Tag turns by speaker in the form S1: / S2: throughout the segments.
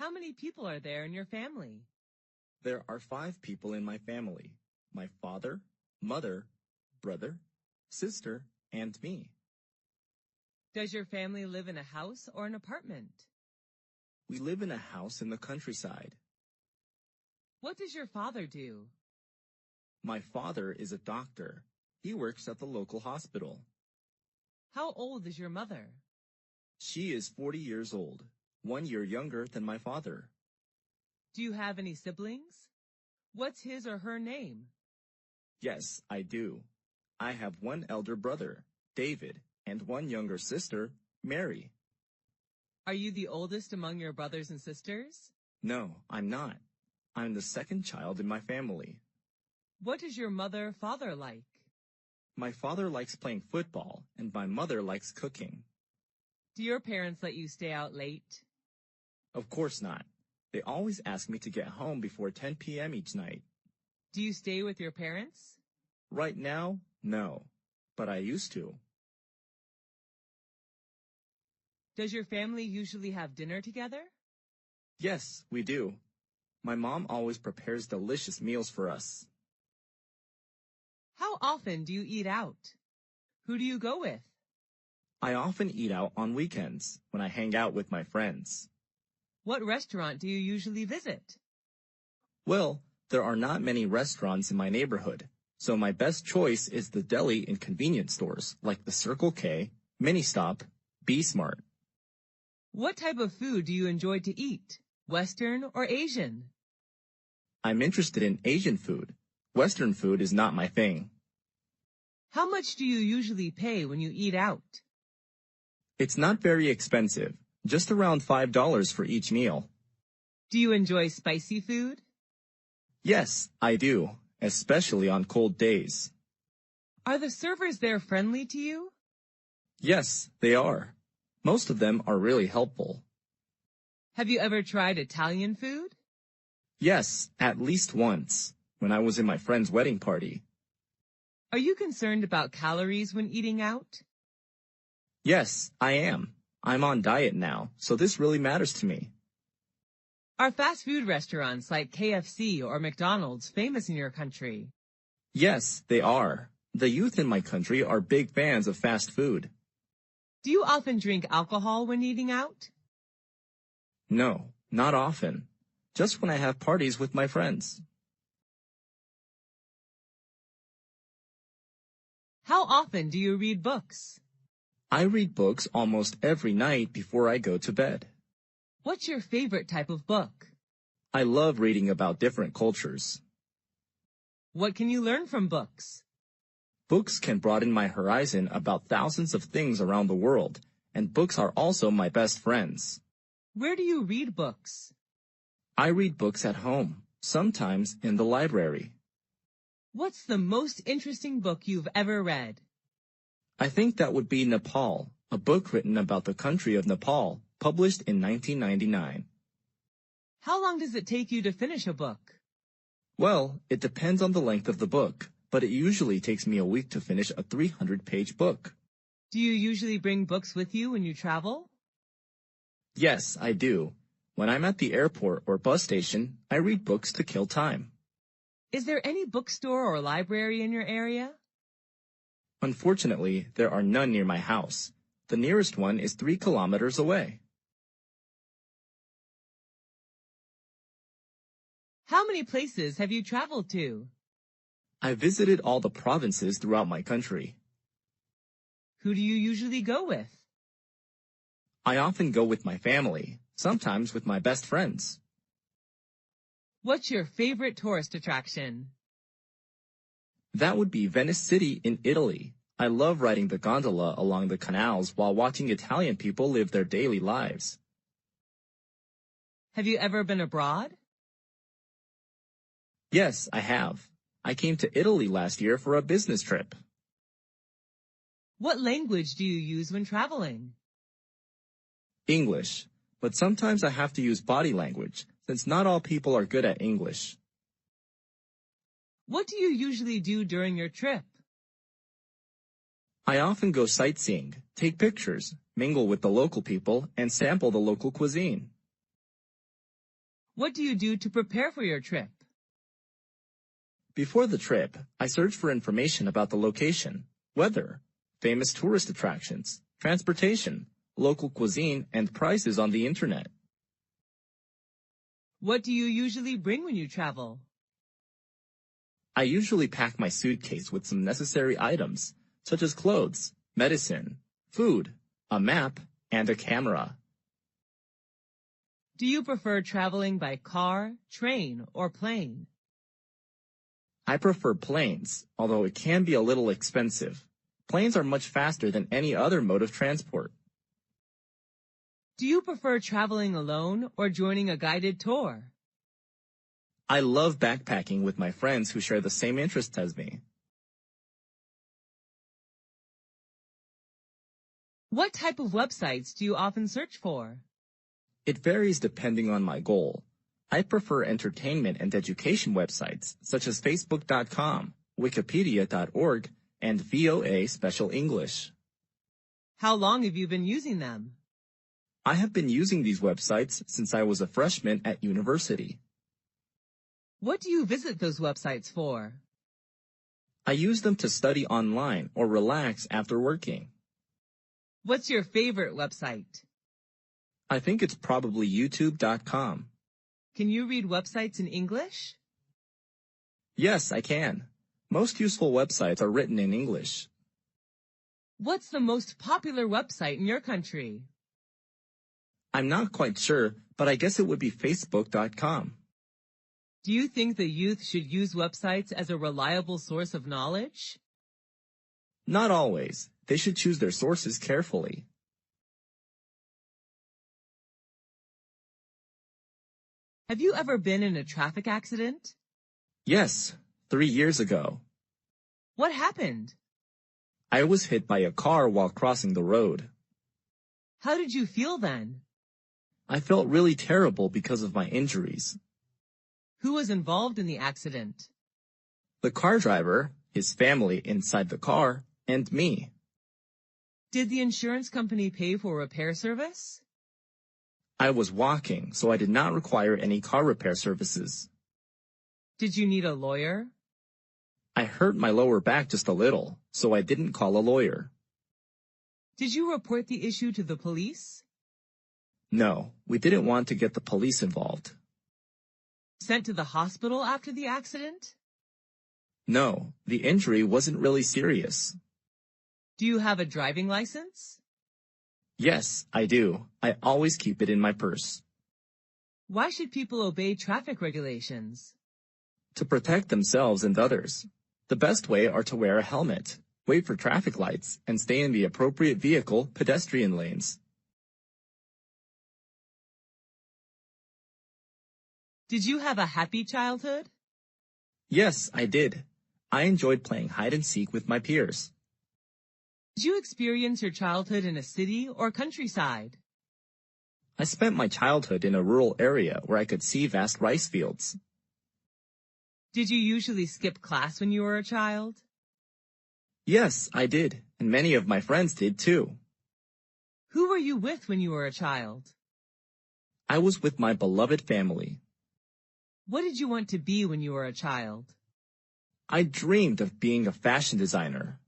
S1: How many people are there in your family?
S2: There are 5 people in my family: my father, mother, brother, sister, and me.
S1: Does your family live in a house or an apartment?
S2: We live in a house in the countryside.
S1: What does your father do?
S2: My father is a doctor. He works at the local hospital.
S1: How old is your mother?
S2: She is 40 years old, 1 year younger than my father.
S1: Do you have any siblings? What's his or her name?
S2: Yes, I do. I have one elder brother, David, and one younger sister, Mary.
S1: Are you the oldest among your brothers and sisters?
S2: No, I'm not. I'm the second child in my family.
S1: What is your mother-father like?
S2: My father likes playing football, and my mother likes cooking.
S1: Do your parents let you stay out late?
S2: Of course not. They always ask me to get home before 10 p.m. each night.
S1: Do you stay with your parents?
S2: Right now, no, but I used to.
S1: Does your family usually have dinner together?
S2: Yes, we do. My mom always prepares delicious meals for us.
S1: How often do you eat out? Who do you go with?
S2: I often eat out on weekends when I hang out with my friends.
S1: What restaurant do you usually visit?
S2: Well, there are not many restaurants in my neighborhood, so my best choice is the deli and convenience stores like the Circle K, Mini Stop, B Smart.
S1: What type of food do you enjoy to eat? Western or Asian?
S2: I'm interested in Asian food. Western food is not my thing.
S1: How much do you usually pay when you eat out?
S2: It's not very expensive, just around $5 for each meal.
S1: Do you enjoy spicy food?
S2: Yes, I do, especially on cold days.
S1: Are the servers there friendly to you?
S2: Yes, they are. Most of them are really helpful.
S1: Have you ever tried Italian food?
S2: Yes, at least once, when I was in my friend's wedding party.
S1: Are you concerned about calories when eating out?
S2: Yes, I am. I'm on diet now, so this really matters to me.
S1: Are fast food restaurants like KFC or McDonald's famous in your country?
S2: Yes, they are. The youth in my country are big fans of fast food.
S1: Do you often drink alcohol when eating out?
S2: No, not often. Just when I have parties with my friends.
S1: How often do you read books?
S2: I read books almost every night before I go to bed.
S1: What's your favorite type of book?
S2: I love reading about different cultures.
S1: What can you learn from books?
S2: Books can broaden my horizon about thousands of things around the world, and books are also my best friends.
S1: Where do you read books?
S2: I read books at home, sometimes in the library.
S1: What's the most interesting book you've ever read?
S2: I think that would be Nepal, a book written about the country of Nepal, published in 1999.
S1: How long does it take you to finish a book?
S2: Well, it depends on the length of the book, but it usually takes me a week to finish a 300-page book.
S1: Do you usually bring books with you when you travel?
S2: Yes, I do. When I'm at the airport or bus station, I read books to kill time.
S1: Is there any bookstore or library in your area?
S2: Unfortunately, there are none near my house. The nearest one is 3 kilometers away.
S1: How many places have you traveled to?
S2: I visited all the provinces throughout my country.
S1: Who do you usually go with?
S2: I often go with my family, sometimes with my best friends.
S1: What's your favorite tourist attraction?
S2: That would be Venice City in Italy. I love riding the gondola along the canals while watching Italian people live their daily lives.
S1: Have you ever been abroad?
S2: Yes, I have. I came to Italy last year for a business trip.
S1: What language do you use when traveling?
S2: English, but sometimes I have to use body language, since not all people are good at English.
S1: What do you usually do during your trip?
S2: I often go sightseeing, take pictures, mingle with the local people, and sample the local cuisine.
S1: What do you do to prepare for your trip?
S2: Before the trip, I search for information about the location, weather, famous tourist attractions, transportation, local cuisine, and prices on the internet.
S1: What do you usually bring when you travel?
S2: I usually pack my suitcase with some necessary items, such as clothes, medicine, food, a map, and a camera.
S1: Do you prefer traveling by car, train, or plane?
S2: I prefer planes, although it can be a little expensive. Planes are much faster than any other mode of transport.
S1: Do you prefer traveling alone or joining a guided tour?
S2: I love backpacking with my friends who share the same interests as me.
S1: What type of websites do you often search for?
S2: It varies depending on my goal. I prefer entertainment and education websites such as Facebook.com, Wikipedia.org, and VOA Special English.
S1: How long have you been using them?
S2: I have been using these websites since I was a freshman at university.
S1: What do you visit those websites for?
S2: I use them to study online or relax after working.
S1: What's your favorite website?
S2: I think it's probably YouTube.com.
S1: Can you read websites in English?
S2: Yes, I can. Most useful websites are written in English.
S1: What's the most popular website in your country?
S2: I'm not quite sure, but I guess it would be Facebook.com.
S1: Do you think the youth should use websites as a reliable source of knowledge?
S2: Not always. They should choose their sources carefully.
S1: Have you ever been in a traffic accident?
S2: Yes, 3 years ago.
S1: What happened?
S2: I was hit by a car while crossing the road.
S1: How did you feel then?
S2: I felt really terrible because of my injuries.
S1: Who was involved in the accident?
S2: The car driver, his family inside the car, and me.
S1: Did the insurance company pay for repair service?
S2: I was walking, so I did not require any car repair services.
S1: Did you need a lawyer?
S2: I hurt my lower back just a little, so I didn't call a lawyer.
S1: Did you report the issue to the police?
S2: No, we didn't want to get the police involved.
S1: Sent to the hospital after the accident?
S2: No, the injury wasn't really serious.
S1: Do you have a driving license?
S2: Yes, I do. I always keep it in my purse.
S1: Why should people obey traffic regulations?
S2: To protect themselves and others. The best way are to wear a helmet, wait for traffic lights, and stay in the appropriate vehicle pedestrian lanes.
S1: Did you have a happy childhood?
S2: Yes, I did. I enjoyed playing hide and seek with my peers.
S1: Did you experience your childhood in a city or countryside?
S2: I spent my childhood in a rural area where I could see vast rice fields.
S1: Did you usually skip class when you were a child?
S2: Yes, I did, and many of my friends did too.
S1: Who were you with when you were a child?
S2: I was with my beloved family.
S1: What did you want to be when you were a child?
S2: I dreamed of being a fashion designer.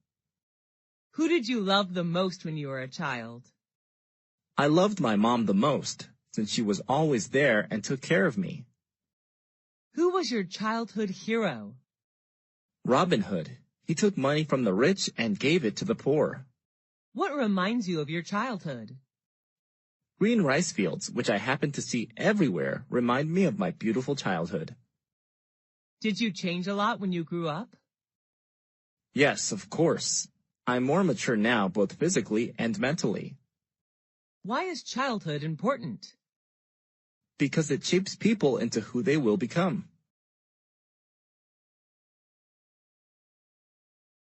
S1: Who did you love the most when you were a child?
S2: I loved my mom the most, since she was always there and took care of me.
S1: Who was your childhood hero?
S2: Robin Hood. He took money from the rich and gave it to the poor.
S1: What reminds you of your childhood?
S2: Green rice fields, which I happen to see everywhere, remind me of my beautiful childhood.
S1: Did you change a lot when you grew up?
S2: Yes, of course. I'm more mature now, both physically and mentally.
S1: Why is childhood important?
S2: Because it shapes people into who they will become.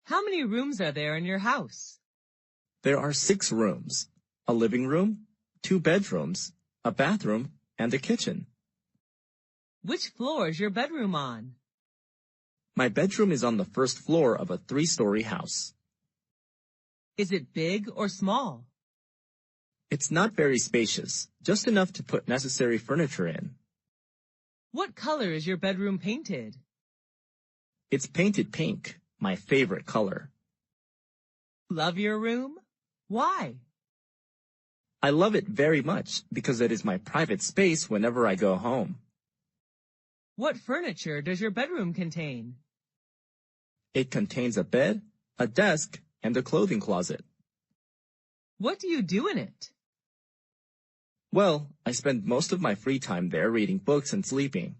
S1: How many rooms are there in your house?
S2: There are 6 rooms, a living room, 2 bedrooms, a bathroom, and a kitchen.
S1: Which floor is your bedroom on?
S2: My bedroom is on the first floor of a 3-story house.
S1: Is it big or small?
S2: It's not very spacious, just enough to put necessary furniture in.
S1: What color is your bedroom painted?
S2: It's painted pink, my favorite color.
S1: Love your room? Why?
S2: I love it very much because it is my private space whenever I go home.
S1: What furniture does your bedroom contain?
S2: It contains a bed, a desk, and a clothing closet.
S1: What do you do in it?
S2: Well, I spend most of my free time there reading books and sleeping.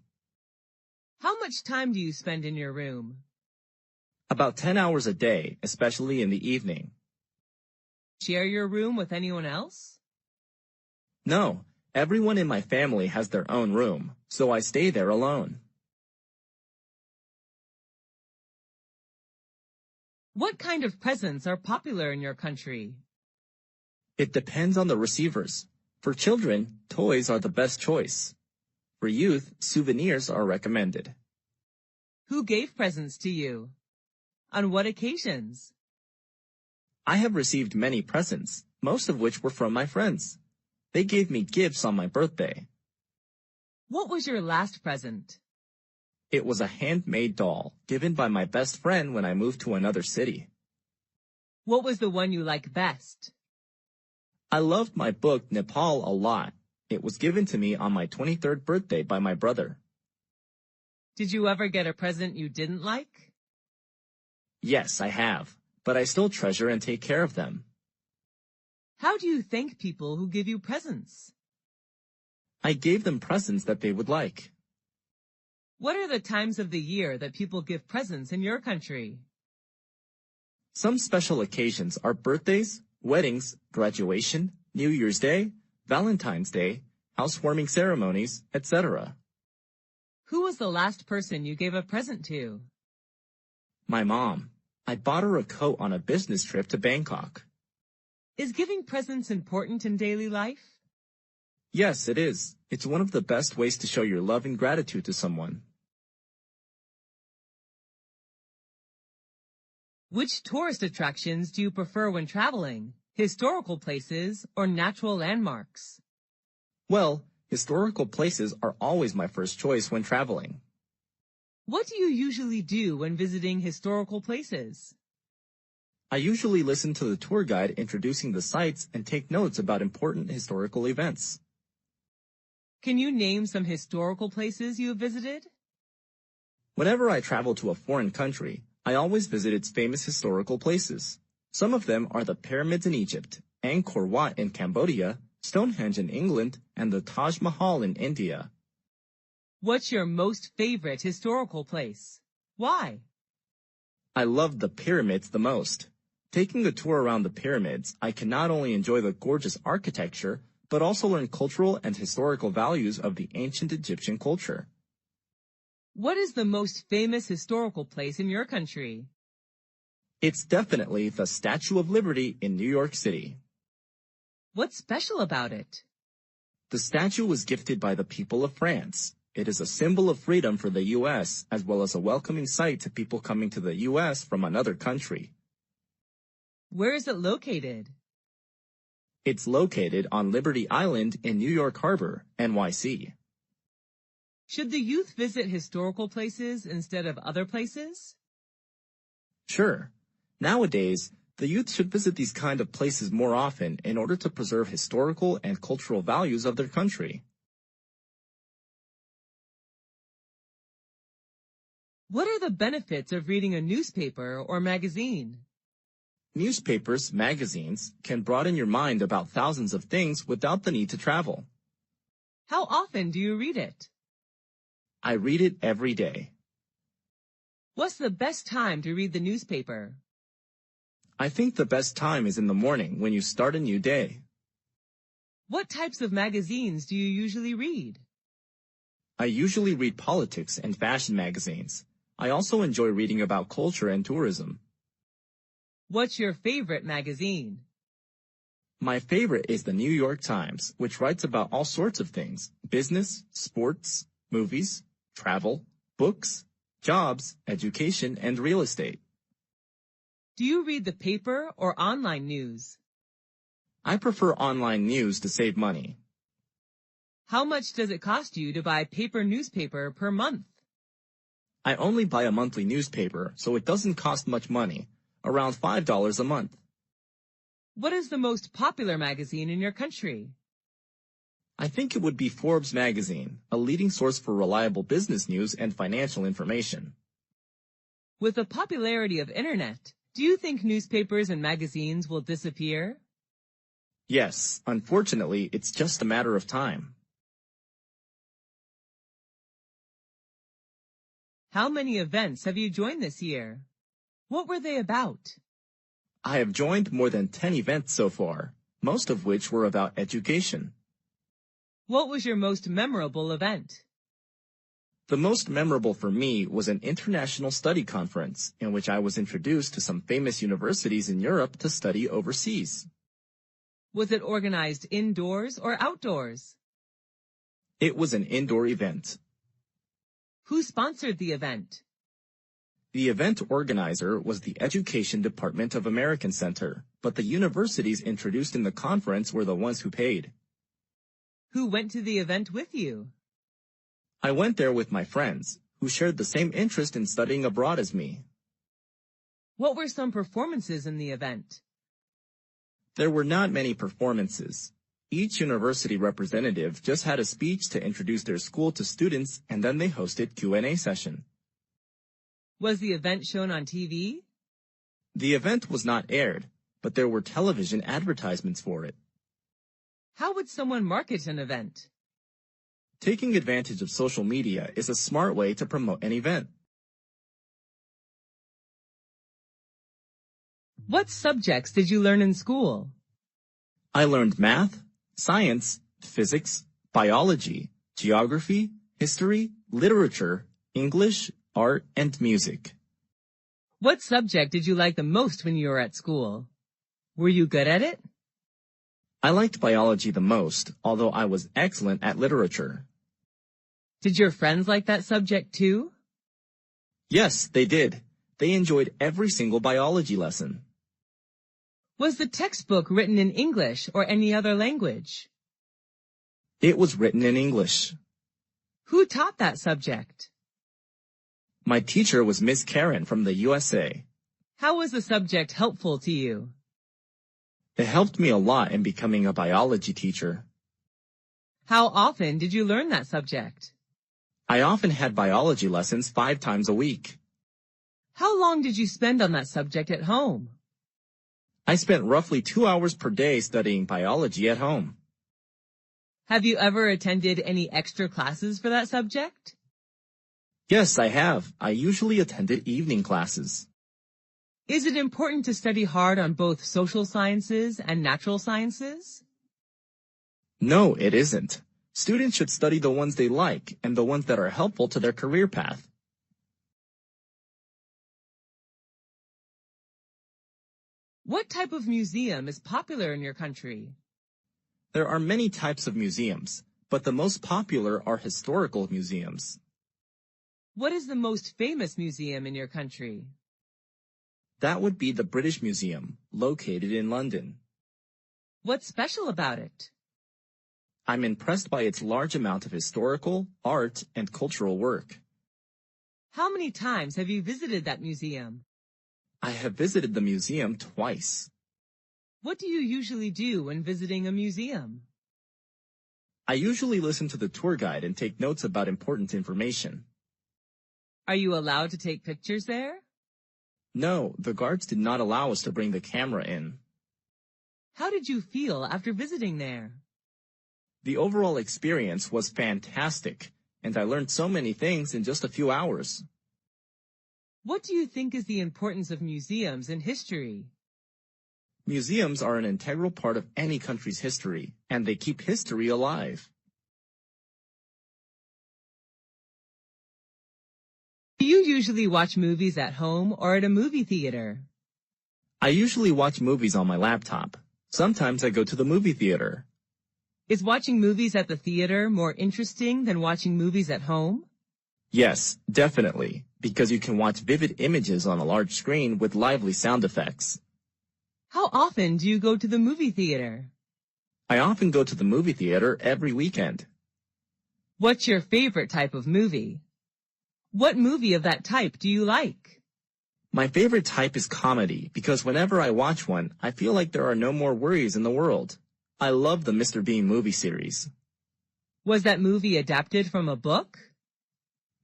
S1: How much time do you spend in your room?
S2: About 10 hours a day, especially in the evening.
S1: Share your room with anyone else?
S2: No, everyone in my family has their own room, so I stay there alone.
S1: What kind of presents are popular in your country?
S2: It depends on the receivers. For children, toys are the best choice. For youth, souvenirs are recommended.
S1: Who gave presents to you? On what occasions?
S2: I have received many presents, most of which were from my friends. They gave me gifts on my birthday.
S1: What was your last present?
S2: It was a handmade doll given by my best friend when I moved to another city.
S1: What was the one you like best?
S2: I loved my book Nepal a lot. It was given to me on my 23rd birthday by my brother.
S1: Did you ever get a present you didn't like?
S2: Yes, I have, but I still treasure and take care of them.
S1: How do you thank people who give you presents?
S2: I gave them presents that they would like.
S1: What are the times of the year that people give presents in your country?
S2: Some special occasions are birthdays, weddings, graduation, New Year's Day, Valentine's Day, housewarming ceremonies, etc.
S1: Who was the last person you gave a present to?
S2: My mom. I bought her a coat on a business trip to Bangkok.
S1: Is giving presents important in daily life?
S2: Yes, it is. It's one of the best ways to show your love and gratitude to someone.
S1: Which tourist attractions do you prefer when traveling? Historical places or natural landmarks?
S2: Well, historical places are always my first choice when traveling.
S1: What do you usually do when visiting historical places?
S2: I usually listen to the tour guide introducing the sites and take notes about important historical events.
S1: Can you name some historical places you have visited?
S2: Whenever I travel to a foreign country, I always visit its famous historical places. Some of them are the pyramids in Egypt, Angkor Wat in Cambodia, Stonehenge in England, and the Taj Mahal in India.
S1: What's your most favorite historical place? Why?
S2: I love the pyramids the most. Taking a tour around the pyramids, I can not only enjoy the gorgeous architecture, but also learn cultural and historical values of the ancient Egyptian culture.
S1: What is the most famous historical place in your country?
S2: It's definitely the Statue of Liberty in New York City.
S1: What's special about it?
S2: The statue was gifted by the people of France. It is a symbol of freedom for the U.S., as well as a welcoming sight to people coming to the U.S. from another country.
S1: Where is it located?
S2: It's located on Liberty Island in New York Harbor, NYC.
S1: Should the youth visit historical places instead of other places?
S2: Sure. Nowadays, the youth should visit these kind of places more often in order to preserve historical and cultural values of their country.
S1: What are the benefits of reading a newspaper or magazine?
S2: Newspapers, magazines, can broaden your mind about thousands of things without the need to travel.
S1: How often do you read it?
S2: I read it every day.
S1: What's the best time to read the newspaper?
S2: I think the best time is in the morning when you start a new day.
S1: What types of magazines do you usually read?
S2: I usually read politics and fashion magazines. I also enjoy reading about culture and tourism.
S1: What's your favorite magazine?
S2: My favorite is the New York Times, which writes about all sorts of things: business, sports, movies, travel, books, jobs, education, and real estate.
S1: Do you read the paper or online news?
S2: I prefer online news to save money.
S1: How much does it cost you to buy paper newspaper per month?
S2: I only buy a monthly newspaper, so it doesn't cost much money, around $5 a month.
S1: What is the most popular magazine in your country?
S2: I think it would be Forbes magazine, a leading source for reliable business news and financial information.
S1: With the popularity of internet, do you think newspapers and magazines will disappear?
S2: Yes, unfortunately, it's just a matter of time.
S1: How many events have you joined this year? What were they about?
S2: I have joined more than 10 events so far, most of which were about education.
S1: What was your most memorable event?
S2: The most memorable for me was an international study conference in which I was introduced to some famous universities in Europe to study overseas.
S1: Was it organized indoors or outdoors?
S2: It was an indoor event.
S1: Who sponsored the event?
S2: The event organizer was the Education Department of American Center, but the universities introduced in the conference were the ones who paid.
S1: Who went to the event with you?
S2: I went there with my friends, who shared the same interest in studying abroad as me.
S1: What were some performances in the event?
S2: There were not many performances. Each university representative just had a speech to introduce their school to students, and then they hosted Q&A session.
S1: Was the event shown on TV?
S2: The event was not aired, but there were television advertisements for it.
S1: How would someone market an event?
S2: Taking advantage of social media is a smart way to promote an event.
S1: What subjects did you learn in school?
S2: I learned math, science, physics, biology, geography, history, literature, English, art, and music.
S1: What subject did you like the most when you were at school? Were you good at it?
S2: I liked biology the most, although I was excellent at literature.
S1: Did your friends like that subject too?
S2: Yes, they did. They enjoyed every single biology lesson.
S1: Was the textbook written in English or any other language?
S2: It was written in English.
S1: Who taught that subject?
S2: My teacher was Miss Karen from the USA.
S1: How was the subject helpful to you?
S2: It helped me a lot in becoming a biology teacher.
S1: How often did you learn that subject?
S2: I often had biology lessons 5 times a week.
S1: How long did you spend on that subject at home?
S2: I spent roughly 2 hours per day studying biology at home.
S1: Have you ever attended any extra classes for that subject?
S2: Yes, I have. I usually attended evening classes.
S1: Is it important to study hard on both social sciences and natural sciences?
S2: No, it isn't. Students should study the ones they like and the ones that are helpful to their career path.
S1: What type of museum is popular in your country?
S2: There are many types of museums, but the most popular are historical museums.
S1: What is the most famous museum in your country?
S2: That would be the British Museum, located in London.
S1: What's special about it?
S2: I'm impressed by its large amount of historical, art, and cultural work.
S1: How many times have you visited that museum?
S2: I have visited the museum twice.
S1: What do you usually do when visiting a museum?
S2: I usually listen to the tour guide and take notes about important information.
S1: Are you allowed to take pictures there?
S2: No, the guards did not allow us to bring the camera in.
S1: How did you feel after visiting there?
S2: The overall experience was fantastic, and I learned so many things in just a few hours.
S1: What do you think is the importance of museums in history?
S2: Museums are an integral part of any country's history, and they keep history alive.
S1: Do you usually watch movies at home or at a movie theater?
S2: I usually watch movies on my laptop. Sometimes I go to the movie theater.
S1: Is watching movies at the theater more interesting than watching movies at home?
S2: Yes, definitely, because you can watch vivid images on a large screen with lively sound effects.
S1: How often do you go to the movie theater?
S2: I often go to the movie theater every weekend.
S1: What's your favorite type of movie? What movie of that type do you like?
S2: My favorite type is comedy because whenever I watch one, I feel like there are no more worries in the world. I love the Mr. Bean movie series.
S1: Was that movie adapted from a book?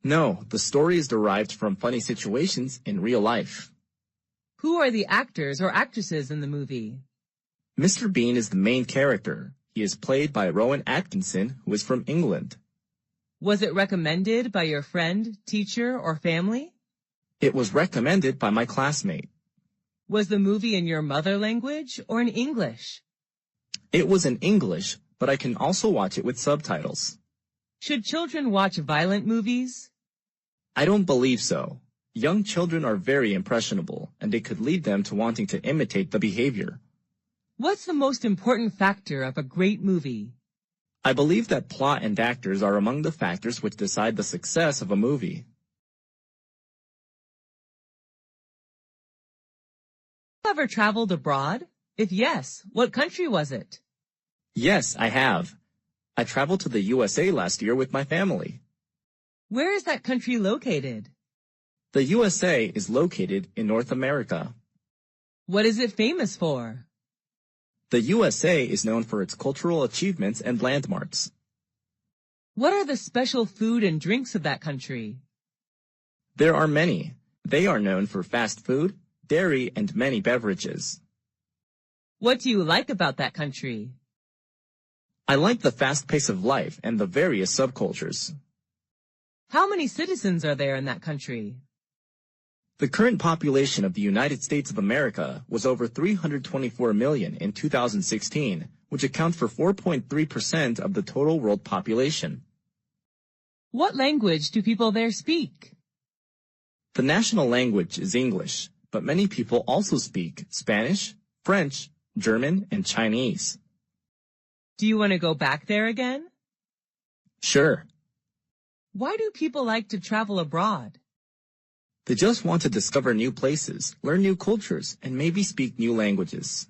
S2: No, the story is derived from funny situations in real life.
S1: Who are the actors or actresses in the movie?
S2: Mr. Bean is the main character. He is played by Rowan Atkinson, who is from England.
S1: Was it recommended by your friend, teacher, or family?
S2: It was recommended by my classmate.
S1: Was the movie in your mother language or in English?
S2: It was in English, but I can also watch it with subtitles.
S1: Should children watch violent movies?
S2: I don't believe so. Young children are very impressionable, and it could lead them to wanting to imitate the behavior.
S1: What's the most important factor of a great movie?
S2: I believe that plot and actors are among the factors which decide the success of a movie.
S1: Have you ever traveled abroad? If yes, what country was it?
S2: Yes, I have. I traveled to the USA last year with my family.
S1: Where is that country located?
S2: The USA is located in North America.
S1: What is it famous for?
S2: The USA is known for its cultural achievements and landmarks.
S1: What are the special food and drinks of that country?
S2: There are many. They are known for fast food, dairy, and many beverages.
S1: What do you like about that country?
S2: I like the fast pace of life and the various subcultures.
S1: How many citizens are there in that country?
S2: The current population of the United States of America was over 324 million in 2016, which accounts for 4.3% of the total world population.
S1: What language do people there speak?
S2: The national language is English, but many people also speak Spanish, French, German, and Chinese.
S1: Do you want to go back there again?
S2: Sure.
S1: Why do people like to travel abroad?
S2: They just want to discover new places, learn new cultures, and maybe speak new languages.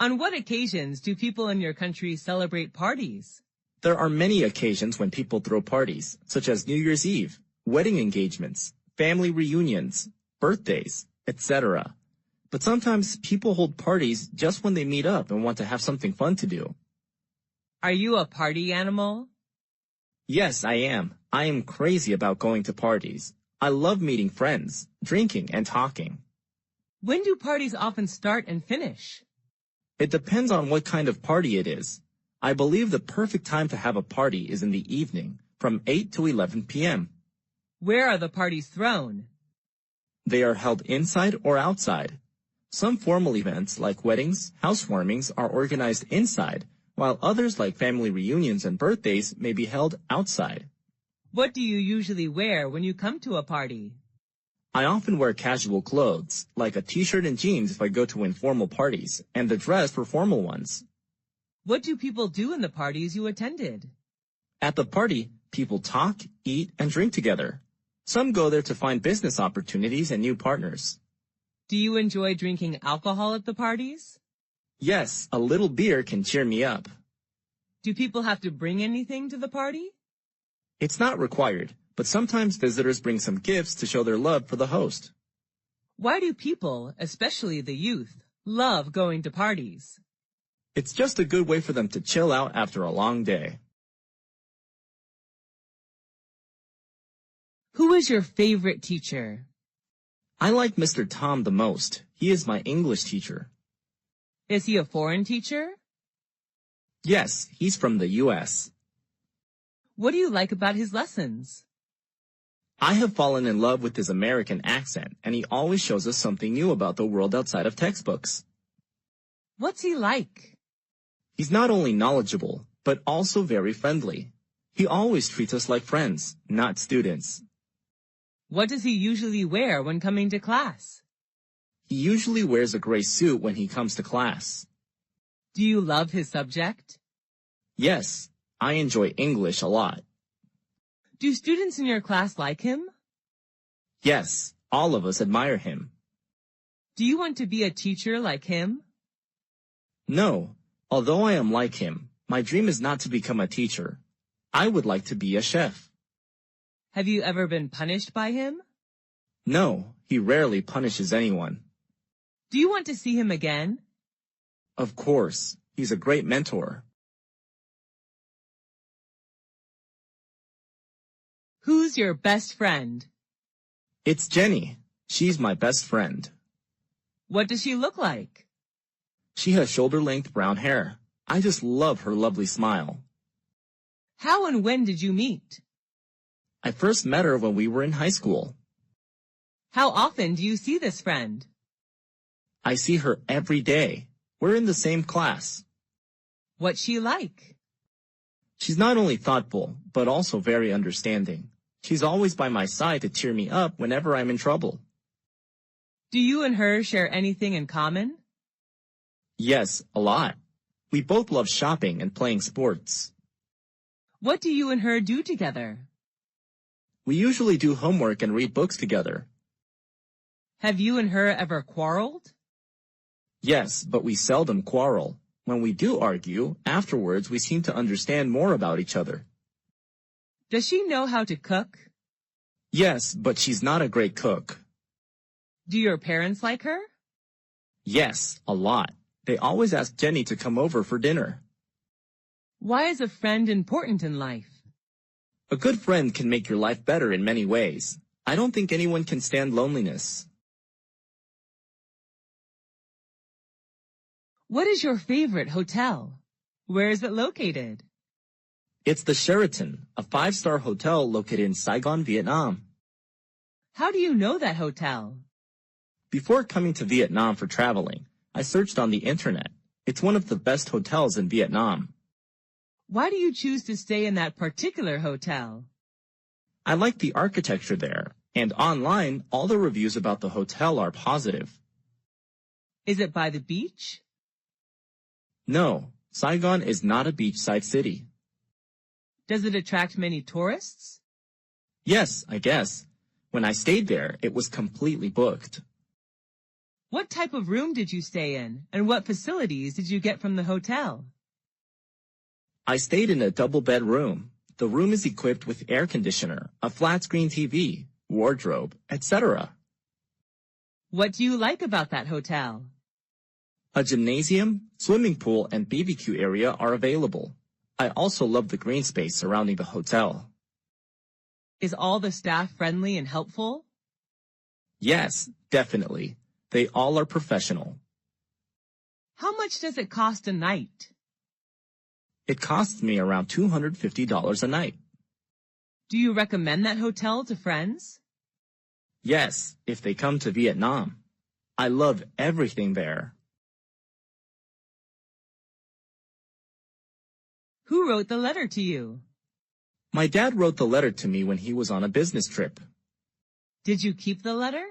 S1: On what occasions do people in your country celebrate parties?
S2: There are many occasions when people throw parties, such as New Year's Eve, wedding engagements, family reunions, birthdays, etc. But sometimes people hold parties just when they meet up and want to have something fun to do.
S1: Are you a party animal?
S2: Yes, I am. I am crazy about going to parties. I love meeting friends, drinking, and talking.
S1: When do parties often start and finish?
S2: It depends on what kind of party it is. I believe the perfect time to have a party is in the evening, from 8 to 11 p.m.
S1: Where are the parties thrown?
S2: They are held inside or outside. Some formal events like weddings, housewarmings are organized inside, while others like family reunions and birthdays may be held outside.
S1: What do you usually wear when you come to a party?
S2: I often wear casual clothes, like a t-shirt and jeans if I go to informal parties, and a dress for formal ones.
S1: What do people do in the parties you attended?
S2: At the party, people talk, eat, and drink together. Some go there to find business opportunities and new partners.
S1: Do you enjoy drinking alcohol at the parties?
S2: Yes, a little beer can cheer me up.
S1: Do people have to bring anything to the party?
S2: It's not required, but sometimes visitors bring some gifts to show their love for the host.
S1: Why do people, especially the youth, love going to parties?
S2: It's just a good way for them to chill out after a long day.
S1: Who is your favorite teacher?
S2: I like Mr. Tom the most. He is my English teacher.
S1: Is he a foreign teacher?
S2: Yes, he's from the U.S.
S1: What do you like about his lessons?
S2: I have fallen in love with his American accent, and he always shows us something new about the world outside of textbooks.
S1: What's he like?
S2: He's not only knowledgeable, but also very friendly. He always treats us like friends, not students.
S1: What does he usually wear when coming to class?
S2: He usually wears a gray suit when he comes to class.
S1: Do you love his subject?
S2: Yes, I enjoy English a lot.
S1: Do students in your class like him?
S2: Yes, all of us admire him.
S1: Do you want to be a teacher like him?
S2: No, Although I am like him, my dream is not to become a teacher. I would like to be a chef.
S1: Have you ever been punished by him?
S2: No, he rarely punishes anyone.
S1: Do you want to see him again?
S2: Of course, he's a great mentor.
S1: Who's your best friend?
S2: It's Jenny. She's my best friend.
S1: What does she look like?
S2: She has shoulder-length brown hair. I just love her lovely smile.
S1: How and when did you meet?
S2: I first met her when we were in high school.
S1: How often do you see this friend?
S2: I see her every day. We're in the same class.
S1: What's she like?
S2: She's not only thoughtful, but also very understanding. She's always by my side to cheer me up whenever I'm in trouble.
S1: Do you and her share anything in common?
S2: Yes, a lot. We both love shopping and playing sports.
S1: What do you and her do together?
S2: We usually do homework and read books together.
S1: Have you and her ever quarreled?
S2: Yes, but we seldom quarrel. When we do argue, afterwards we seem to understand more about each other.
S1: Does she know how to cook?
S2: Yes, but she's not a great cook.
S1: Do your parents like her?
S2: Yes, a lot. They always ask Jenny to come over for dinner.
S1: Why is a friend important in life?
S2: A good friend can make your life better in many ways. I don't think anyone can stand loneliness.
S1: What is your favorite hotel? Where is it located?
S2: It's the Sheraton, a 5-star hotel located in Saigon, Vietnam.
S1: How do you know that hotel?
S2: Before coming to Vietnam for traveling, I searched on the internet. It's one of the best hotels in Vietnam.
S1: Why do you choose to stay in that particular hotel?
S2: I like the architecture there, and online, all the reviews about the hotel are positive.
S1: Is it by the beach?
S2: No, Saigon is not a beachside city.
S1: Does it attract many tourists?
S2: Yes, I guess. When I stayed there, it was completely booked.
S1: What type of room did you stay in, and what facilities did you get from the hotel?
S2: I stayed in a double-bed room. The room is equipped with air conditioner, a flat-screen TV, wardrobe, etc.
S1: What do you like about that hotel?
S2: A gymnasium, swimming pool, and BBQ area are available. I also love the green space surrounding the hotel.
S1: Is all the staff friendly and helpful?
S2: Yes, definitely. They all are professional.
S1: How much does it cost a night?
S2: It costs me around $250 a night.
S1: Do you recommend that hotel to friends?
S2: Yes, if they come to Vietnam. I love everything there.
S1: Who wrote the letter to you?
S2: My dad wrote the letter to me when he was on a business trip.
S1: Did you keep the letter?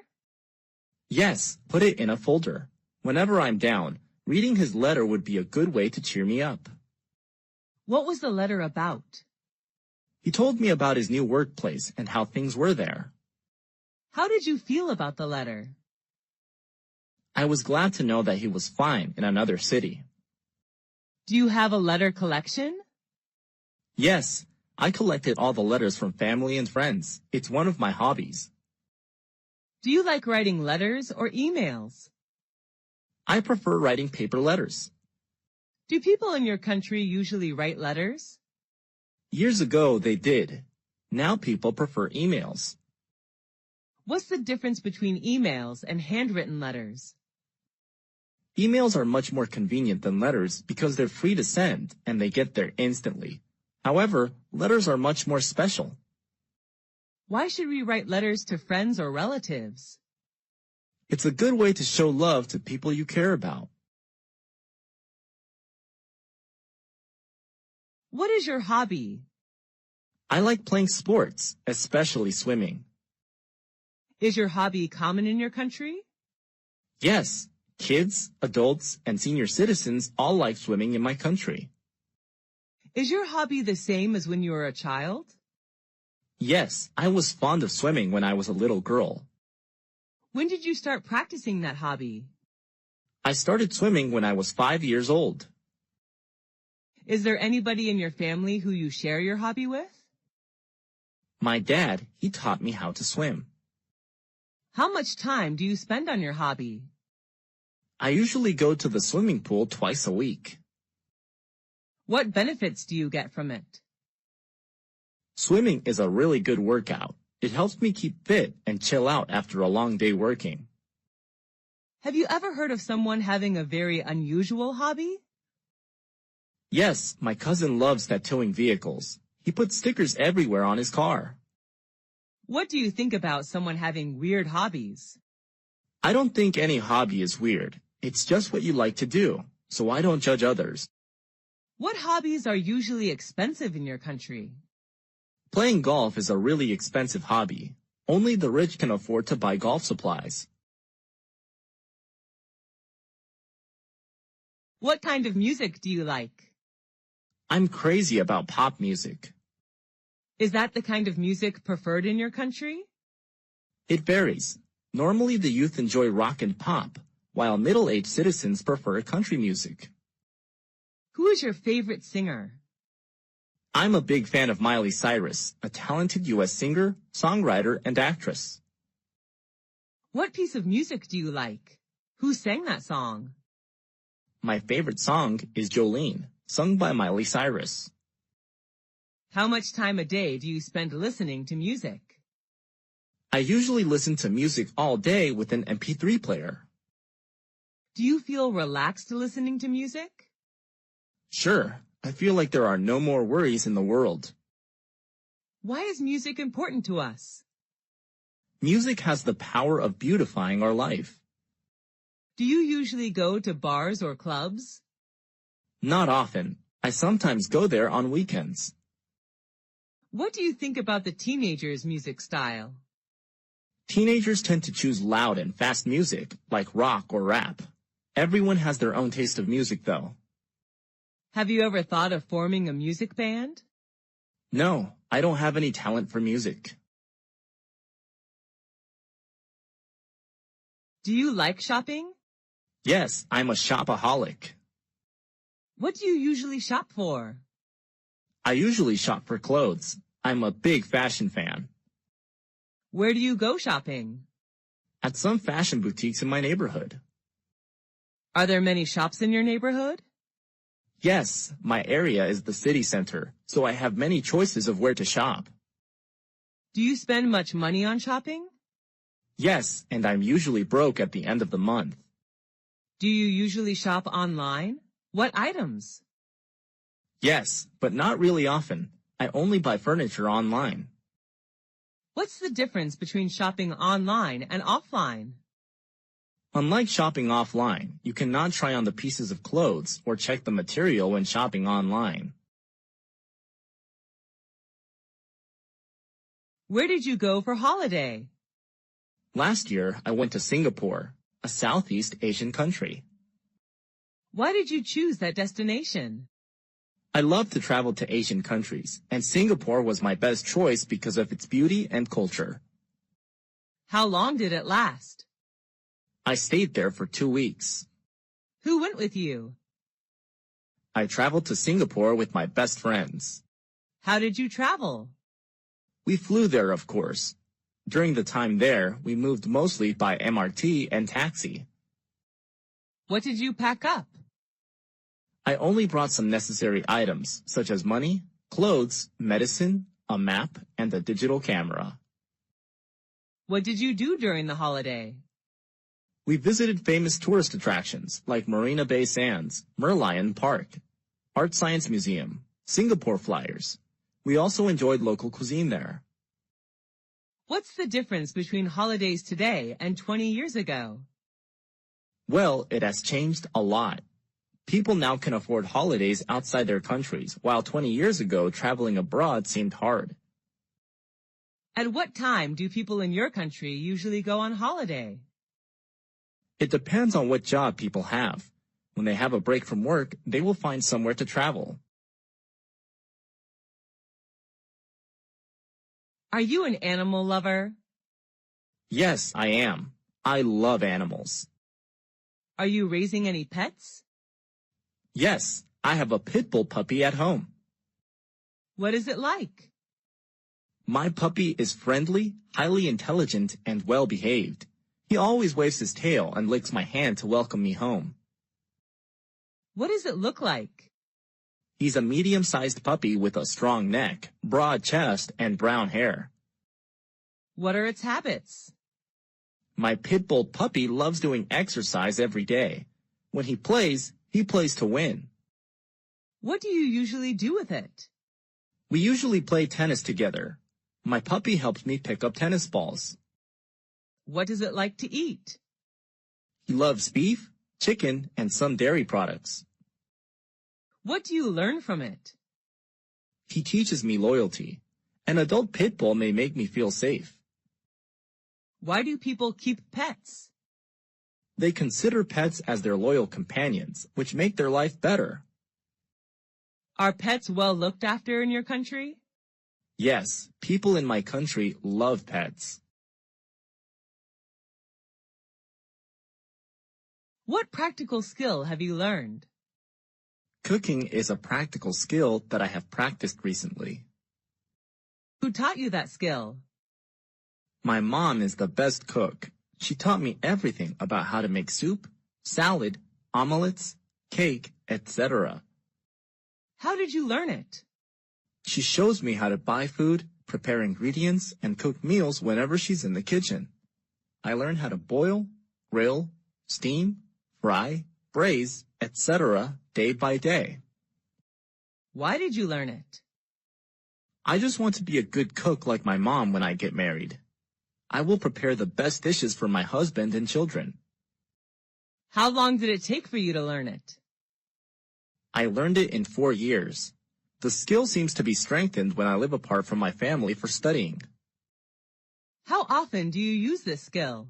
S2: Yes, put it in a folder. Whenever I'm down, reading his letter would be a good way to cheer me up.
S1: What was the letter about?
S2: He told me about his new workplace and how things were there.
S1: How did you feel about the letter?
S2: I was glad to know that he was fine in another city.
S1: Do you have a letter collection?
S2: Yes, I collected all the letters from family and friends. It's one of my hobbies.
S1: Do you like writing letters or emails?
S2: I prefer writing paper letters.
S1: Do people in your country usually write letters?
S2: Years ago, they did. Now people prefer emails.
S1: What's the difference between emails and handwritten letters?
S2: Emails are much more convenient than letters because they're free to send and they get there instantly. However, letters are much more special.
S1: Why should we write letters to friends or relatives?
S2: It's a good way to show love to people you care about.
S1: What is your hobby?
S2: I like playing sports, especially swimming.
S1: Is your hobby common in your country?
S2: Yes, kids, adults, and senior citizens all like swimming in my country.
S1: Is your hobby the same as when you were a child?
S2: Yes, I was fond of swimming when I was a little girl.
S1: When did you start practicing that hobby?
S2: I started swimming when I was 5 years old.
S1: Is there anybody in your family who you share your hobby with?
S2: My dad, he taught me how to swim.
S1: How much time do you spend on your hobby?
S2: I usually go to the swimming pool twice a week.
S1: What benefits do you get from it?
S2: Swimming is a really good workout. It helps me keep fit and chill out after a long day working.
S1: Have you ever heard of someone having a very unusual hobby?
S2: Yes, my cousin loves tattooing vehicles. He puts stickers everywhere on his car.
S1: What do you think about someone having weird hobbies?
S2: I don't think any hobby is weird. It's just what you like to do, so I don't judge others.
S1: What hobbies are usually expensive in your country?
S2: Playing golf is a really expensive hobby. Only the rich can afford to buy golf supplies.
S1: What kind of music do you like?
S2: I'm crazy about pop music.
S1: Is that the kind of music preferred in your country?
S2: It varies. Normally the youth enjoy rock and pop, while middle-aged citizens prefer country music.
S1: Who is your favorite singer?
S2: I'm a big fan of Miley Cyrus, a talented U.S. singer, songwriter, and actress.
S1: What piece of music do you like? Who sang that song?
S2: My favorite song is Jolene, sung by Miley Cyrus.
S1: How much time a day do you spend listening to music?
S2: I usually listen to music all day with an MP3 player.
S1: Do you feel relaxed listening to music?
S2: Sure, I feel like there are no more worries in the world.
S1: Why is music important to us?
S2: Music has the power of beautifying our life.
S1: Do you usually go to bars or clubs?
S2: Not often. I sometimes go there on weekends.
S1: What do you think about the teenagers' music style?
S2: Teenagers tend to choose loud and fast music, like rock or rap. Everyone has their own taste of music, though.
S1: Have you ever thought of forming a music band?
S2: No, I don't have any talent for music.
S1: Do you like shopping?
S2: Yes, I'm a shopaholic.
S1: What do you usually shop for?
S2: I usually shop for clothes. I'm a big fashion fan.
S1: Where do you go shopping?
S2: At some fashion boutiques in my neighborhood.
S1: Are there many shops in your neighborhood?
S2: Yes, my area is the city center, so I have many choices of where to shop.
S1: Do you spend much money on shopping?
S2: Yes, and I'm usually broke at the end of the month.
S1: Do you usually shop online? What items?
S2: Yes, but not really often. I only buy furniture online.
S1: What's the difference between shopping online and offline?
S2: Unlike shopping offline, you cannot try on the pieces of clothes or check the material when shopping online.
S1: Where did you go for holiday?
S2: Last year, I went to Singapore, a Southeast Asian country.
S1: Why did you choose that destination?
S2: I love to travel to Asian countries, and Singapore was my best choice because of its beauty and culture.
S1: How long did it last?
S2: I stayed there for 2 weeks.
S1: Who went with you?
S2: I traveled to Singapore with my best friends.
S1: How did you travel?
S2: We flew there, of course. During the time there, we moved mostly by MRT and taxi.
S1: What did you pack up?
S2: I only brought some necessary items, such as money, clothes, medicine, a map, and a digital camera.
S1: What did you do during the holiday?
S2: We visited famous tourist attractions like Marina Bay Sands, Merlion Park, Art Science Museum, Singapore Flyers. We also enjoyed local cuisine there.
S1: What's the difference between holidays today and 20 years ago?
S2: Well, it has changed a lot. People now can afford holidays outside their countries, while 20 years ago, traveling abroad seemed hard.
S1: At what time do people in your country usually go on holiday?
S2: It depends on what job people have. When they have a break from work, they will find somewhere to travel.
S1: Are you an animal lover?
S2: Yes, I am. I love animals.
S1: Are you raising any pets?
S2: Yes, I have a pit bull puppy at home.
S1: What is it like?
S2: My puppy is friendly, highly intelligent, and well-behaved. He always waves his tail and licks my hand to welcome me home.
S1: What does it look like?
S2: He's a medium-sized puppy with a strong neck, broad chest, and brown hair.
S1: What are its habits?
S2: My pit bull puppy loves doing exercise every day. When he plays to win.
S1: What do you usually do with it?
S2: We usually play tennis together. My puppy helps me pick up tennis balls.
S1: What does it like to eat?
S2: He loves beef, chicken, and some dairy products.
S1: What do you learn from it?
S2: He teaches me loyalty. An adult pit bull may make me feel safe.
S1: Why do people keep pets?
S2: They consider pets as their loyal companions, which make their life better.
S1: Are pets well looked after in your country?
S2: Yes, people in my country love pets.
S1: What practical skill have you learned?
S2: Cooking is a practical skill that I have practiced recently.
S1: Who taught you that skill?
S2: My mom is the best cook. She taught me everything about how to make soup, salad, omelets, cake, etc.
S1: How did you learn it?
S2: She shows me how to buy food, prepare ingredients, and cook meals whenever she's in the kitchen. I learned how to boil, grill, steam, fry, braise, etc. day by day.
S1: Why did you learn it?
S2: I just want to be a good cook like my mom when I get married. I will prepare the best dishes for my husband and children.
S1: How long did it take for you to learn it?
S2: I learned it in 4 years. The skill seems to be strengthened when I live apart from my family for studying.
S1: How often do you use this skill?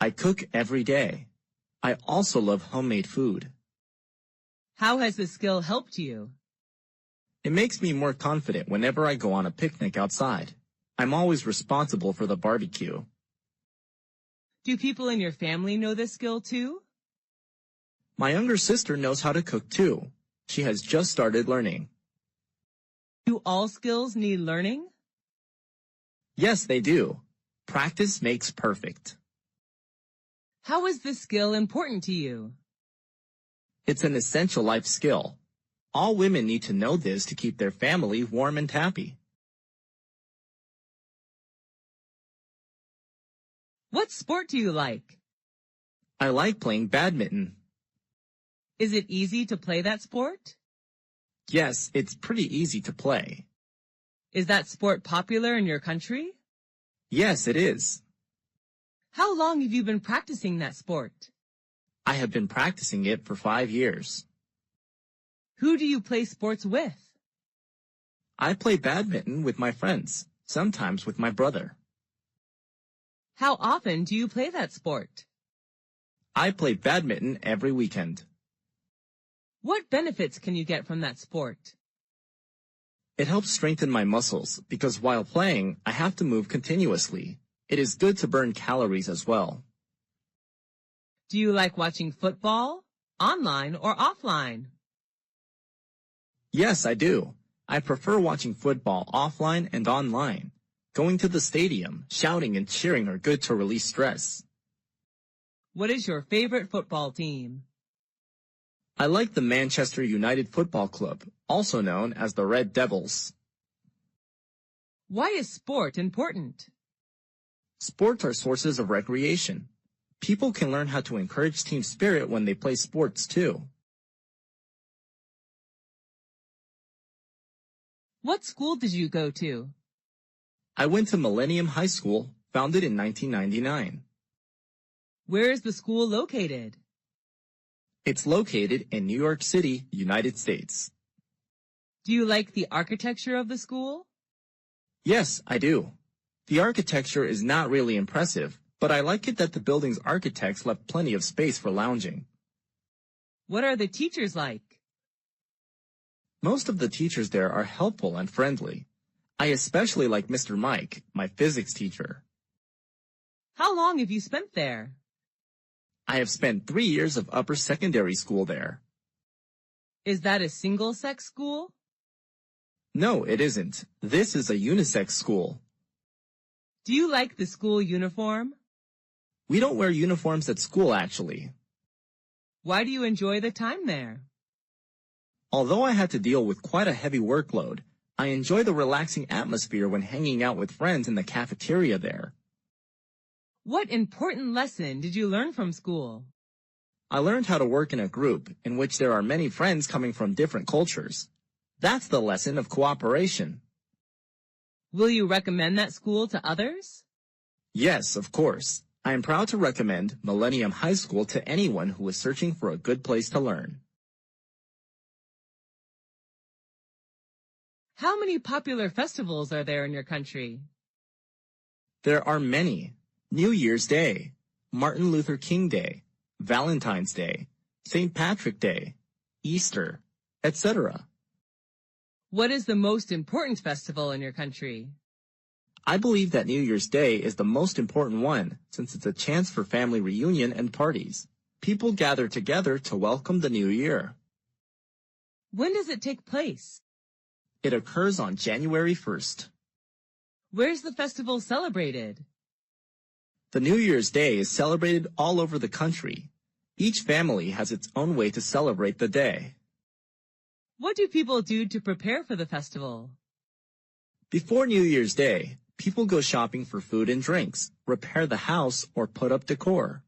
S2: I cook every day. I also love homemade food.
S1: How has this skill helped you?
S2: It makes me more confident whenever I go on a picnic outside. I'm always responsible for the barbecue.
S1: Do people in your family know this skill too?
S2: My younger sister knows how to cook too. She has just started learning.
S1: Do all skills need learning?
S2: Yes, they do. Practice makes perfect.
S1: How is this skill important to you?
S2: It's an essential life skill. All women need to know this to keep their family warm and happy.
S1: What sport do you like?
S2: I like playing badminton.
S1: Is it easy to play that sport?
S2: Yes, it's pretty easy to play.
S1: Is that sport popular in your country?
S2: Yes, it is.
S1: How long have you been practicing that sport?
S2: I have been practicing it for 5 years.
S1: Who do you play sports with?
S2: I play badminton with my friends, sometimes with my brother.
S1: How often do you play that sport?
S2: I play badminton every weekend.
S1: What benefits can you get from that sport?
S2: It helps strengthen my muscles because while playing, I have to move continuously. It is good to burn calories as well.
S1: Do you like watching football, online or offline?
S2: Yes, I do. I prefer watching football offline and online. Going to the stadium, shouting and cheering are good to release stress.
S1: What is your favorite football team?
S2: I like the Manchester United Football Club, also known as the Red Devils.
S1: Why is sport important?
S2: Sports are sources of recreation. People can learn how to encourage team spirit when they play sports too.
S1: What school did you go to?
S2: I went to Millennium High School, founded in 1999.
S1: Where is the school located?
S2: It's located in New York City, United States.
S1: Do you like the architecture of the school?
S2: Yes, I do. The architecture is not really impressive, but I like it that the building's architects left plenty of space for lounging.
S1: What are the teachers like?
S2: Most of the teachers there are helpful and friendly. I especially like Mr. Mike, my physics teacher.
S1: How long have you spent there?
S2: I have spent 3 years of upper secondary school there.
S1: Is that a single-sex school?
S2: No, it isn't. This is a unisex school.
S1: Do you like the school uniform?
S2: We don't wear uniforms at school, actually.
S1: Why do you enjoy the time there?
S2: Although I had to deal with quite a heavy workload, I enjoy the relaxing atmosphere when hanging out with friends in the cafeteria there.
S1: What important lesson did you learn from school?
S2: I learned how to work in a group in which there are many friends coming from different cultures. That's the lesson of cooperation.
S1: Will you recommend that school to others?
S2: Yes, of course. I am proud to recommend Millennium High School to anyone who is searching for a good place to learn.
S1: How many popular festivals are there in your country?
S2: There are many. New Year's Day, Martin Luther King Day, Valentine's Day, St. Patrick Day, Easter, etc.
S1: What is the most important festival in your country?
S2: I believe that New Year's Day is the most important one since it's a chance for family reunion and parties. People gather together to welcome the new year.
S1: When does it take place?
S2: It occurs on January 1st.
S1: Where's the festival celebrated?
S2: The New Year's Day is celebrated all over the country. Each family has its own way to celebrate the day.
S1: What do people do to prepare for the festival?
S2: Before New Year's Day, people go shopping for food and drinks, repair the house, or put up decor.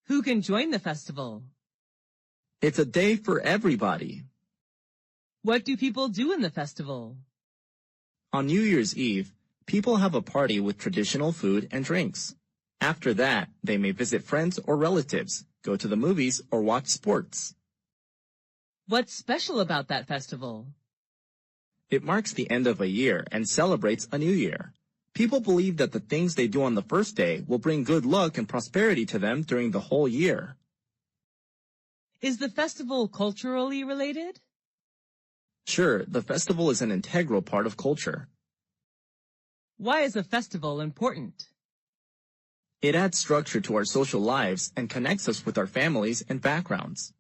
S1: Who can join the festival?
S2: It's a day for everybody.
S1: What do people do in the festival?
S2: On New Year's Eve, people have a party with traditional food and drinks. After that, they may visit friends or relatives, go to the movies, or watch sports.
S1: What's special about that festival?
S2: It marks the end of a year and celebrates a new year. People believe that the things they do on the first day will bring good luck and prosperity to them during the whole year.
S1: Is the festival culturally related?
S2: Sure, the festival is an integral part of culture.
S1: Why is a festival important?
S2: It adds structure to our social lives and connects us with our families and backgrounds.